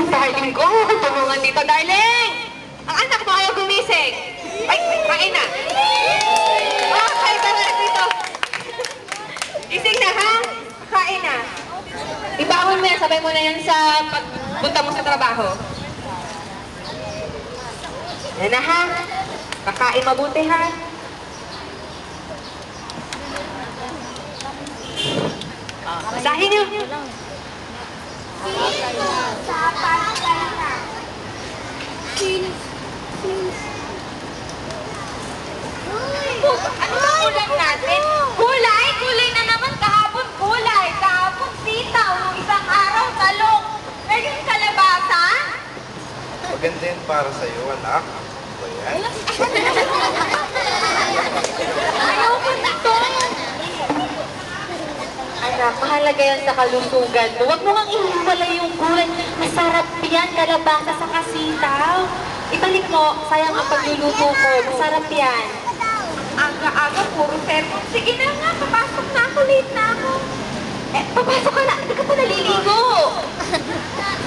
darling ko, tulungan dito, darling! Ang anak mo ayaw gumising! Ay, kain na! Okay, tara dito! Gising na, ha? Kain na! Ibawon mo yan, sabay mo na yan sa pagpunta mo sa trabaho. Yan na, ha? Kakain mabuti, ha? Basahin niyo! Ano ba ulam natin? Gulay? Gulay na naman kahapon. Gulay. Kahapon sitaw. Nung isang araw talong. Ngayon kalabasa? Maganda yan para sa'yo, anak. Ba yan? Ayoko nito. Anak, mahalaga yan sa kalusugan mo. Huwag mo kang ihiwalay yung gulay. Masarap yan, kalabasa sa kasitaw. Ibalik mo, sayang ang pagluluto ko. Masarap yan. Aga-aga, puro sermon. Sige na nga, papasok na ako. Late na ako. Eh, papasok ka na. Hindi ka pa naliligo.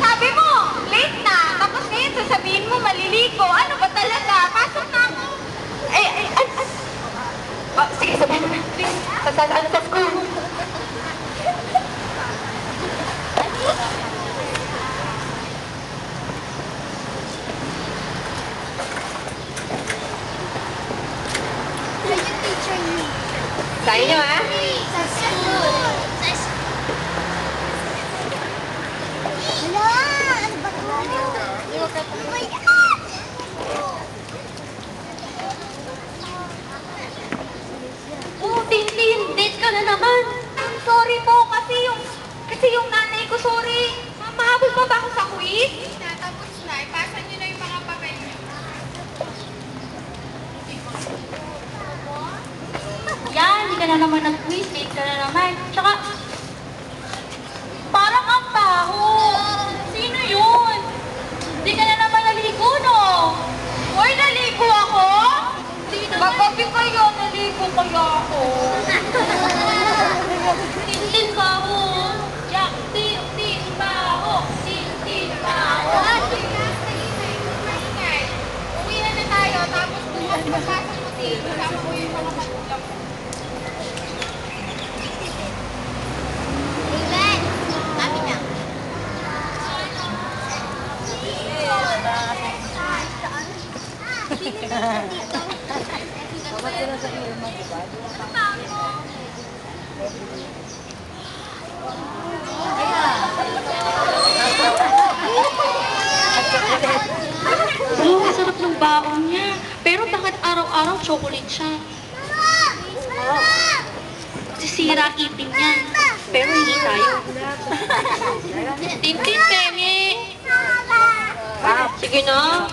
Sabi mo, late na. Tapos ngayon sasabihin mo, maliligo. Ano ba talaga? Pasok na ako. Oh, sige, sabihin mo na. Please, sa school. Sa inyo, ha? Sa school. Hala! Ano ba ito? Oh my God! Oh, Tintin, date ka na naman. Sorry po, kasi yung nanay ko, sorry. Mahabol pa ba ako sa quiz? Tapos na, ipasa niyo na yung mga papel niyo. Yan, hindi ka na naman nag-quiz, late ka na naman. Tsaka, parang ang baho. Sino yun? Hindi ka na naman naligo, no? Hoy, naligo ako? Magabi kayo, naligo kaya ako. Tintin baho. Yak, tintin baho. Tintin baho. Uwi na tayo, tapos bukas pasasok mo dito. Kasama ko yung mga magulang mo. Amen. Kami na. Oh, masarap ng baon niya. Pero bakit araw-araw chocolate siya? Sisira itin niya. Pero hindi tayo. Tintin, Pemi. Sige na.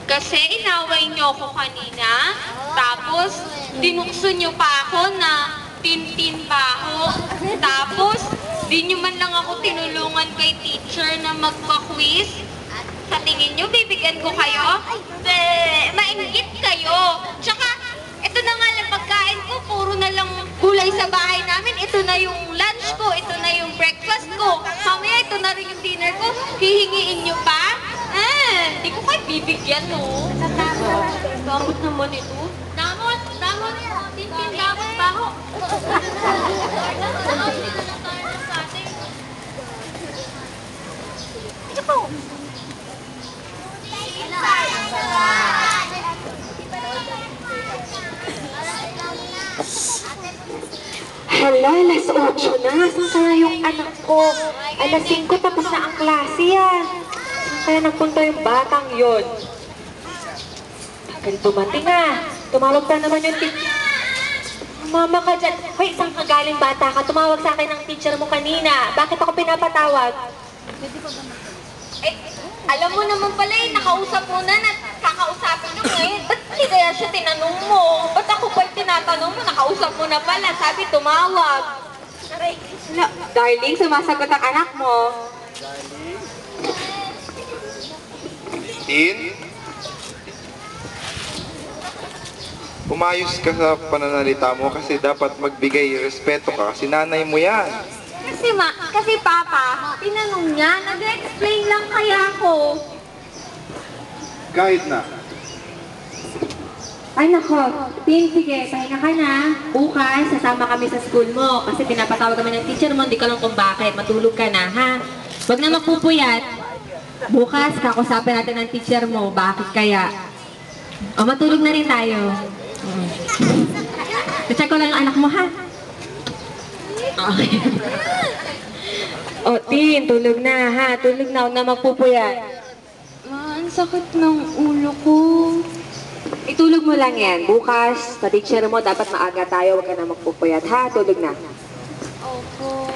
Kasi inaway niyo ako kanina. Tapos, dinukso niyo pa ako na tintin baho. Tapos, di niyo man lang ako tinulungan kay teacher na magpa-quiz. Sa tingin niyo, bibigyan ko kayo? Mainggit kayo. Tsaka, ito na nga lang pagkain ko, puro na lang gulay sa bahay namin. Ito na yung lunch ko, ito na yung breakfast ko. Mamaya, ito na rin yung dinner ko. Hihingiin niyo pa? Hindi ko kayo bibigyan, no? Damot naman ito. Damot! Damot! Tintin, damot, baho. Ito po. Hala, alas 8 na. Saan kaya yung anak ko? Alas 5 tapos na ang klase yan. Saan kaya nagpunta yung batang yon? Tagal dumating ah. Tumawag pa naman yung teacher. Mama ka dyan. Hoy, saan ka galing bata ka? Tumawag sa akin ng teacher mo kanina. Bakit ako pinapatawag? Eh, alam mo naman pala eh, nakausap mo na, kakausapin nyo ngayon. Ba't hindi kaya siya tinanong mo? Ba't ako ba tinatanong mo? Nakausap mo na pala, sabi tumawag. Hala, darling, sumasagot ang anak mo. Tin? Umayos ka sa pananalita mo kasi dapat magbigay respeto ka kasi nanay mo yan. Kasi Papa, tinanong niya, nag-explain lang kaya ako. Kahit na. Ay nako, Tin, sige, pahinga ka na. Bukas, sasama kami sa school mo kasi pinapatawag kami ng teacher mo, hindi ka lang kung bakit. Matulog ka na, ha? Huwag na magpupuyat. Bukas, kakusapin natin ng teacher mo, bakit kaya? O, matulog na rin tayo. Check ko lang ang anak mo, ha? Okay. O, Tin, tulog na, ha? Tulog na, huwag na magpupuyat. Ma, ang sakit ng ulo ko. Itulog mo lang yan. Bukas, sa teacher mo, dapat maaga tayo, huwag ka na magpupuyat, ha? Tulog na. Opo.